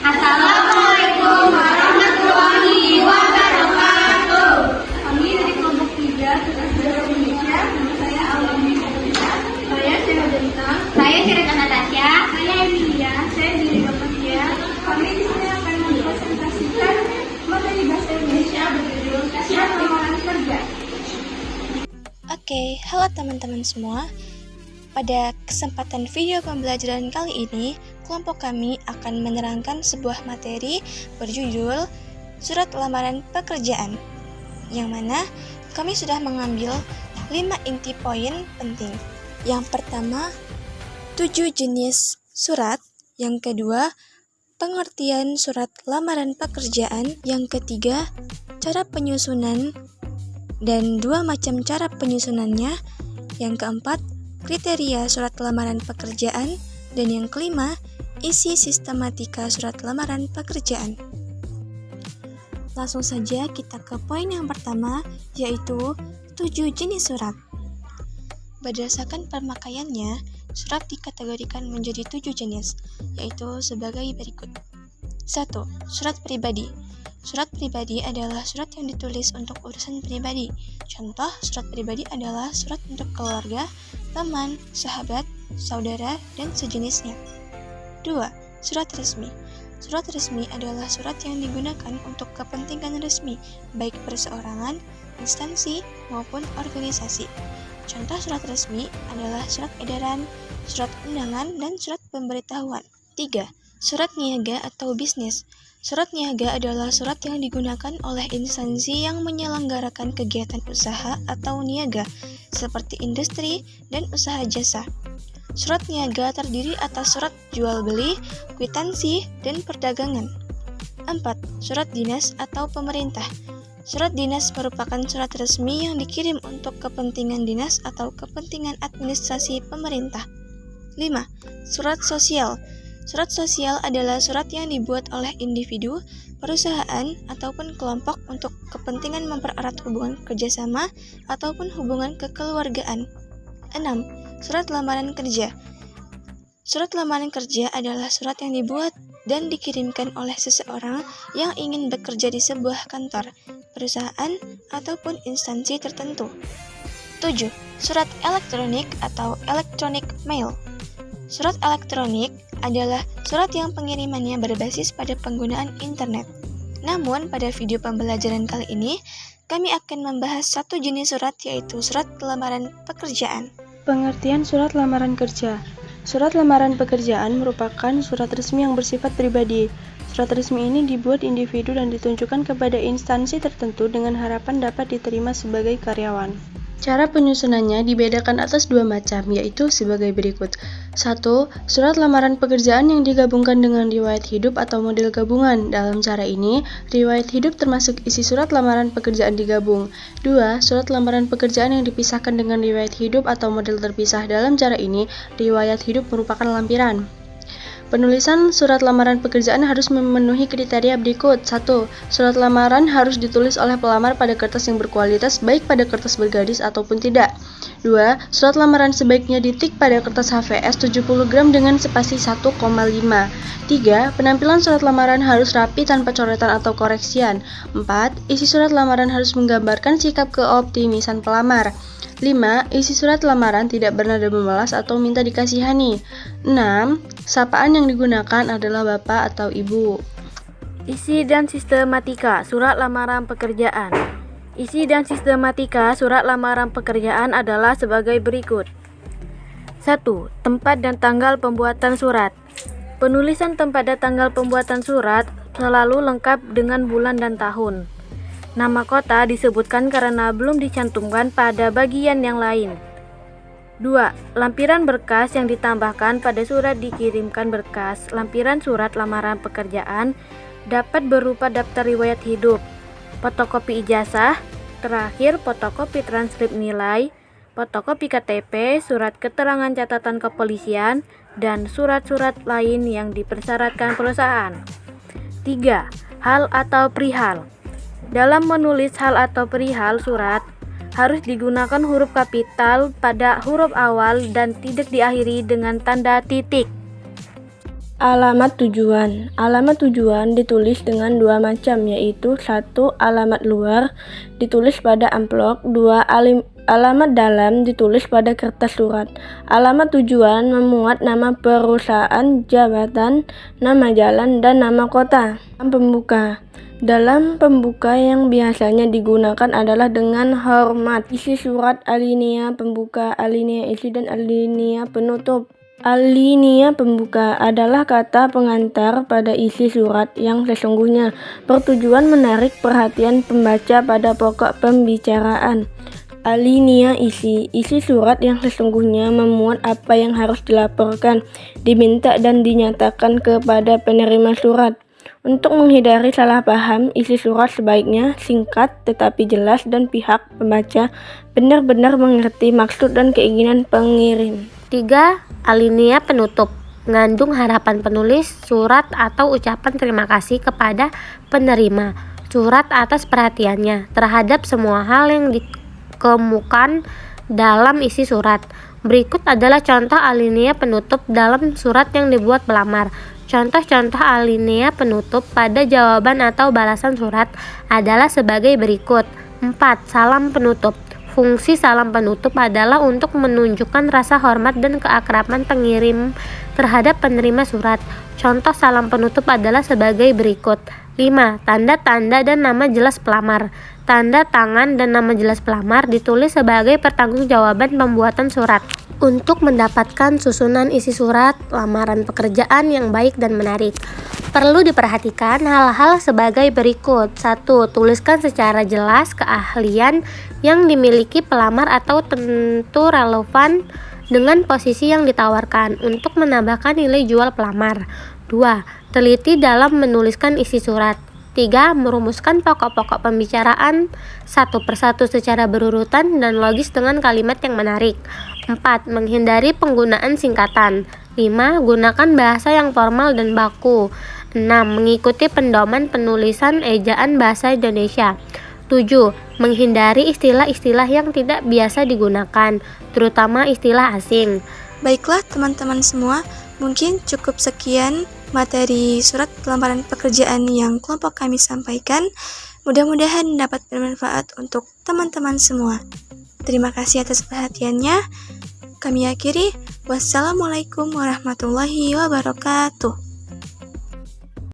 Assalamualaikum warahmatullahi wabarakatuh. Kami dari kelompok 3 Tugas Bahasa Indonesia. Nama saya Alami Fakultas. Saya Syara Delita. Saya Sirata Natasha. Saya Emilia. Saya dari kelompok 3. Kami di sini akan mempresentasikan materi Bahasa Indonesia berjudul Syarat Lamaran Kerja. Oke, halo teman-teman semua. Pada kesempatan video pembelajaran kali ini, kelompok kami akan menerangkan sebuah materi berjudul Surat Lamaran Pekerjaan, yang mana kami sudah mengambil 5 inti poin penting. Yang pertama, 7 jenis surat. Yang kedua, pengertian surat lamaran pekerjaan. Yang ketiga, cara penyusunan dan 2 macam cara penyusunannya. Yang keempat, kriteria surat lamaran pekerjaan. Dan yang kelima, isi sistematika surat lamaran pekerjaan. Langsung saja kita ke poin yang pertama, yaitu 7 jenis surat. Berdasarkan pemakaiannya, surat dikategorikan menjadi 7 jenis, yaitu sebagai berikut. 1. Surat pribadi. Surat pribadi adalah surat yang ditulis untuk urusan pribadi. Contoh, surat pribadi adalah surat untuk keluarga, teman, sahabat, saudara, dan sejenisnya. 2. Surat resmi. Surat resmi adalah surat yang digunakan untuk kepentingan resmi, baik perseorangan, instansi, maupun organisasi. Contoh surat resmi adalah surat edaran, surat undangan, dan surat pemberitahuan. 3. Surat niaga atau bisnis. Surat niaga adalah surat yang digunakan oleh instansi yang menyelenggarakan kegiatan usaha atau niaga, seperti industri dan usaha jasa. Surat niaga terdiri atas surat jual beli, kwitansi, dan perdagangan. 4. Surat dinas atau pemerintah. Surat dinas merupakan surat resmi yang dikirim untuk kepentingan dinas atau kepentingan administrasi pemerintah. 5. Surat sosial. Surat sosial adalah surat yang dibuat oleh individu, perusahaan, ataupun kelompok untuk kepentingan mempererat hubungan kerjasama ataupun hubungan kekeluargaan. 6. Surat lamaran kerja. Surat lamaran kerja adalah surat yang dibuat dan dikirimkan oleh seseorang yang ingin bekerja di sebuah kantor, perusahaan, ataupun instansi tertentu. 7. Surat elektronik atau electronic mail. Surat elektronik adalah surat yang pengirimannya berbasis pada penggunaan internet. Namun, pada video pembelajaran kali ini, kami akan membahas satu jenis surat, yaitu surat lamaran pekerjaan. Pengertian surat lamaran kerja. Surat lamaran pekerjaan merupakan surat resmi yang bersifat pribadi. Surat resmi ini dibuat individu dan ditunjukkan kepada instansi tertentu dengan harapan dapat diterima sebagai karyawan. Cara penyusunannya dibedakan atas 2 macam, yaitu sebagai berikut. 1. Surat lamaran pekerjaan yang digabungkan dengan riwayat hidup atau model gabungan. Dalam cara ini, riwayat hidup termasuk isi surat lamaran pekerjaan digabung. 2. Surat lamaran pekerjaan yang dipisahkan dengan riwayat hidup atau model terpisah. Dalam cara ini, riwayat hidup merupakan lampiran. Penulisan surat lamaran pekerjaan harus memenuhi kriteria berikut. 1. Surat lamaran harus ditulis oleh pelamar pada kertas yang berkualitas, baik pada kertas bergaris ataupun tidak. 2. Surat lamaran sebaiknya ditik pada kertas HVS 70 gram dengan spasi 1,5. 3. Penampilan surat lamaran harus rapi tanpa coretan atau koreksian. 4. Isi surat lamaran harus menggambarkan sikap keoptimisan pelamar. 5. Isi surat lamaran tidak bernada memelas atau minta dikasihani. 6. Sapaan yang digunakan adalah bapak atau ibu. Isi dan sistematika surat lamaran pekerjaan. Isi dan sistematika surat lamaran pekerjaan adalah sebagai berikut. 1. Tempat dan tanggal pembuatan surat. Penulisan tempat dan tanggal pembuatan surat selalu lengkap dengan bulan dan tahun. Nama kota disebutkan karena belum dicantumkan pada bagian yang lain. 2. Lampiran berkas yang ditambahkan pada surat dikirimkan. Berkas lampiran surat lamaran pekerjaan dapat berupa daftar riwayat hidup, fotokopi ijazah, terakhir fotokopi transkrip nilai, fotokopi KTP, surat keterangan catatan kepolisian, dan surat-surat lain yang dipersyaratkan perusahaan. 3. Hal atau perihal. Dalam menulis hal atau perihal surat, harus digunakan huruf kapital pada huruf awal dan tidak diakhiri dengan tanda titik. Alamat tujuan. Alamat tujuan ditulis dengan dua macam, yaitu 1. Alamat luar ditulis pada amplop, 2. Alamat dalam ditulis pada kertas surat. Alamat tujuan memuat nama perusahaan, jabatan, nama jalan, dan nama kota. Pembuka. Dalam pembuka yang biasanya digunakan adalah dengan hormat. Isi surat, alinea pembuka, alinea isi, dan alinea penutup. Alinea pembuka adalah kata pengantar pada isi surat yang sesungguhnya, bertujuan menarik perhatian pembaca pada pokok pembicaraan. Alinea isi surat yang sesungguhnya memuat apa yang harus dilaporkan, diminta, dan dinyatakan kepada penerima surat. Untuk menghindari salah paham, isi surat sebaiknya singkat tetapi jelas dan pihak pembaca benar-benar mengerti maksud dan keinginan pengirim. 3. Alinea penutup mengandung harapan penulis surat atau ucapan terima kasih kepada penerima surat atas perhatiannya terhadap semua hal yang dikemukakan dalam isi surat. Berikut adalah contoh alinea penutup dalam surat yang dibuat pelamar. Contoh-contoh alinea penutup pada jawaban atau balasan surat adalah sebagai berikut. 4. Salam penutup. Fungsi salam penutup adalah untuk menunjukkan rasa hormat dan keakraban pengirim terhadap penerima surat. Contoh salam penutup adalah sebagai berikut. 5. Tanda-tanda dan nama jelas pelamar. Tanda tangan dan nama jelas pelamar ditulis sebagai pertanggungjawaban pembuatan surat. Untuk mendapatkan susunan isi surat lamaran pekerjaan yang baik dan menarik, perlu diperhatikan hal-hal sebagai berikut. 1. Tuliskan secara jelas keahlian yang dimiliki pelamar atau tentu relevan dengan posisi yang ditawarkan untuk menambahkan nilai jual pelamar. 2. Teliti dalam menuliskan isi surat. 3. Merumuskan pokok-pokok pembicaraan satu persatu secara berurutan dan logis dengan kalimat yang menarik. 4. Menghindari penggunaan singkatan. 5. Gunakan bahasa yang formal dan baku. 6. Mengikuti pedoman penulisan ejaan bahasa Indonesia. 7. Menghindari istilah-istilah yang tidak biasa digunakan, terutama istilah asing. Baiklah teman-teman semua, mungkin cukup sekian materi surat lamaran pekerjaan yang kelompok kami sampaikan. Mudah-mudahan dapat bermanfaat untuk teman-teman semua. Terima kasih atas perhatiannya. Kami akhiri. Wassalamualaikum warahmatullahi wabarakatuh.